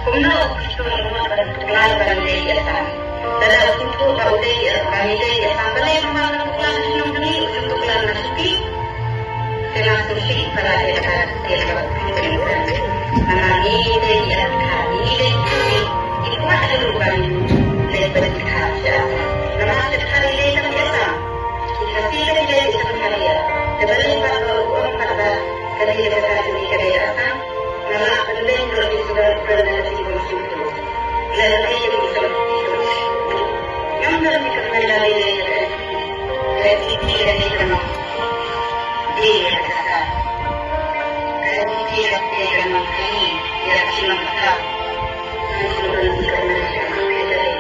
Kung gusto mo pagtutunan ba ng dayatan, dahil ito tao dayatan, kami dayatan, balay mga natutunan ng kami, tutunan na suki, kailangan suki para dayatan, kailangan pinagalitan, namani dayatan, kami dayatan, ito ang aluban, dayatan siya, namasit hari dayatan dayatan, ikasila dayatan sa kanya, dabalay pa ang mata, kanina ba tayo dayatan, nama penting lebih sudah bernasi bersyukur. Lalai yang bisa hidup. Yang dalam dikenal lalai rezeki dari kamu. Dia kata. Rezeki dari kamu ini dia simak kata. Sudah dikenal kamu dari.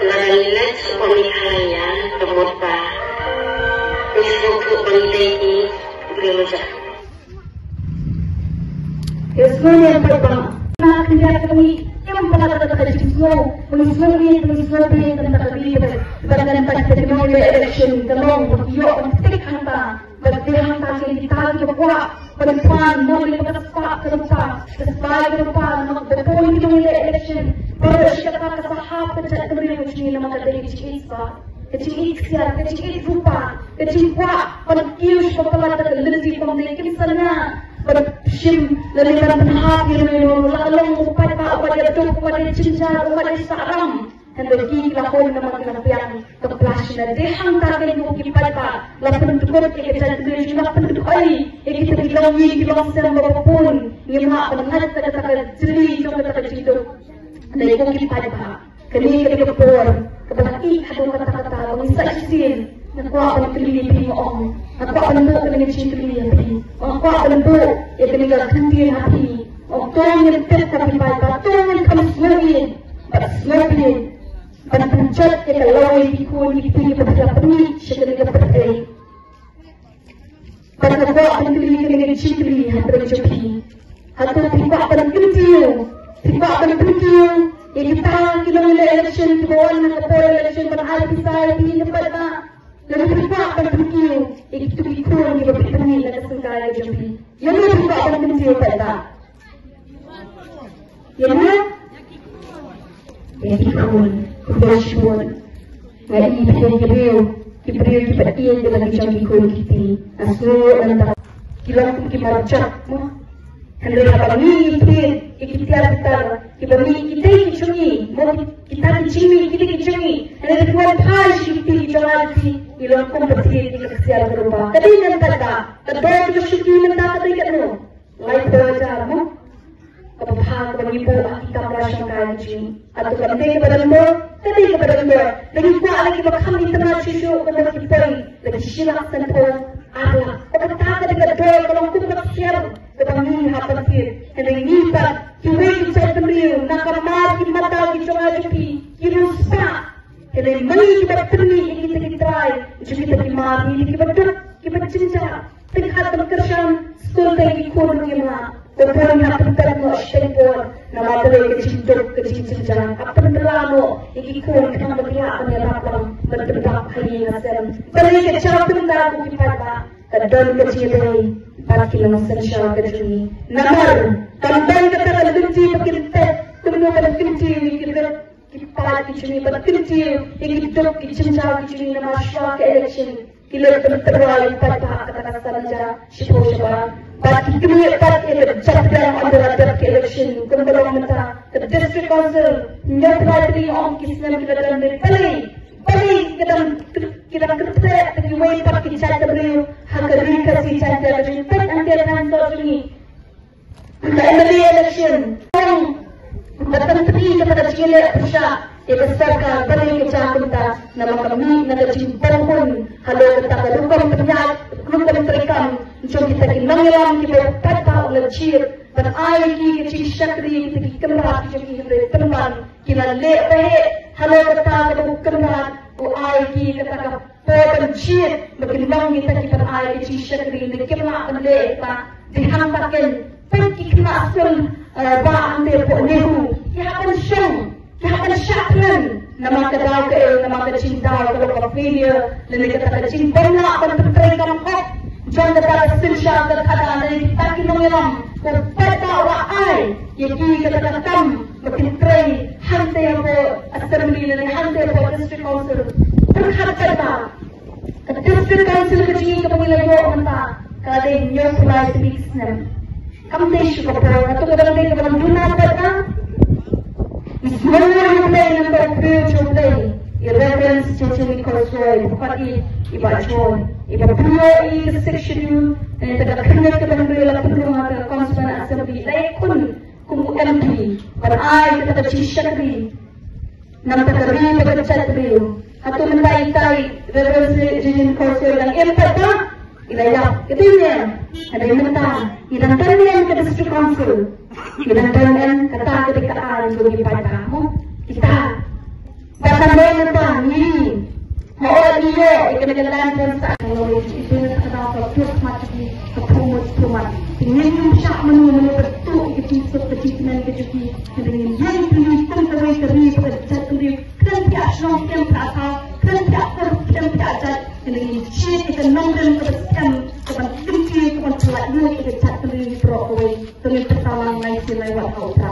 Lalai sepemihalnya kemudian. Untuk menjadi berujung. Escolha para na criar kami yang pada kata jisno, menisno bem tentang libre, pada tempat teknologi election, dalam yo antik hanta, pada hanta yang kita buat, pada pan mulai pada start pada point election, pada siapa kesahab pada kami mesti nama dari kisah. Kecil ikhtiar, kecil rupa, kecil buat, pada kius kepala terlebih pemilik sana. Pada sim dari penahap yang lalu pada pada cinta pada sarang hendak lakon nama kenapian kepelasan dehang takai mungkin pada lapan tukar kita jadi juga penduduk ai kita dilawi kita sedang berpun lima penat kata jeli juga kata hidup dari mungkin pada kini kita kepor kebelakang ada kata-kata mengisahkan aku akan kelihatan orang, aku akan buat dengan cinta kelihatan, aku akan buat yang dengan hati hati, orang yang terkait pada orang yang kamu sendiri, pada pencet yang kalau ikut itu pada penik sekedar berkai, pada aku akan kelihatan dengan cinta kelihatan berjopi, atau tidak akan kelihatan, yang kita election tuan election pada hari ini pada Lalu kita akan berkira, itu ikut yang berpikir dan segala jambi. Yang kita akan berkira pada, yang ikut kebersyukur. Jadi Kibriu kita iya dalam jambi ikut kita. Asal anda kilang kita cak, hendak apa ni kita dicungi, kita dicungi, hendak buat hal kita dicungi. Ilang kompetisi di kesialan berubah. Tapi yang kata, terbaik itu syukur minta kata ikat no. Lain belajar no. Kapag mengibu kita merasa kaji. Atau kami kepada lembar, kami kepada lembar. Lagi kuat lagi kami tengah susu kepada kita. Lagi silap sentuh Allah. Kata kata dengan doa kalau aku bersiap kami hadir. Hendak nipat, kiwe kita beriu, nakamar mata kita ngaji, kiruspa. Jadi mari kita pergi kita try, kita dimari, kita cinta, kita berkerjaan, sekolah lagi kurang lima, orang yang kita mau sepuluh, nama mereka cinta, apa berlalu, ini kurang kita berlihat menyerapkan, berdebat hari nasem, mereka cara tentang kita, dan kecil para kilometer sejauh kecil, nama, tambah kita lebih kita, kemudian kita Kipala kicuni berkerja, hidup kicinta kicuni nama syurga election, kilo terperawal pada kata saja siapa, bagi kami pada jadwal antara election, kembali mentah ke district council, nyatri orang kisah kita dalam balik kita kerja terjual pada kicinta beriu, harga kasih cinta beriu, nanti akan terjadi, kembali election, datang pergi kepada cile pusat ia serka beri kecakunta nama kami nak cimpang pun halo kita berukam penyat berukam terikan jom kita kinangiram kita pata oleh cir dan air kita syakri kita kemerat kita teman kita lepe halo kita kemerat air kita pokan cir berkinang kita air kita syakri kita kemerat lepe dihantarkan pergi kena asal bahan nehu akan syakran nama kedau nama kecinta kalau failure dan kita cinta nak berterikan hak jangan kita sensyat terhadap kita kinongiram pada ai Yaki kata-katam, berkintrai, hantai apa assembly dan hantai apa district council. Terhadap district council kecil kepemilan go menta, kada new supply speaks nem. Kamdei syukur atau kadang-kadang kebetulan dunia pada Ismail yang nampak berjuang reference cecil korosoi bukan ibacuan ibacuan section yang tidak kenal kebetulan perumahan konsumen assembly laikun kumu MP pada ay kita cisyakri nampak kami bekerja beliau atau mentai reference cecil korosoi yang empat ilayah itu ya ada yang mentah yang tanya ke district council yang tanya kata ketika bagi kamu kita kata mentah ni mau dia ikan jalan dan saat itu kata terus macam ni kepumus ingin syak menu betul itu seperti jadi dengan yang tulisan terus kerja sendiri kan tak senang kan tak dengan ciri kenangan kebetulan kepentingan kepentingan kita cari sendiri berapa dengan pertama lain selain waktu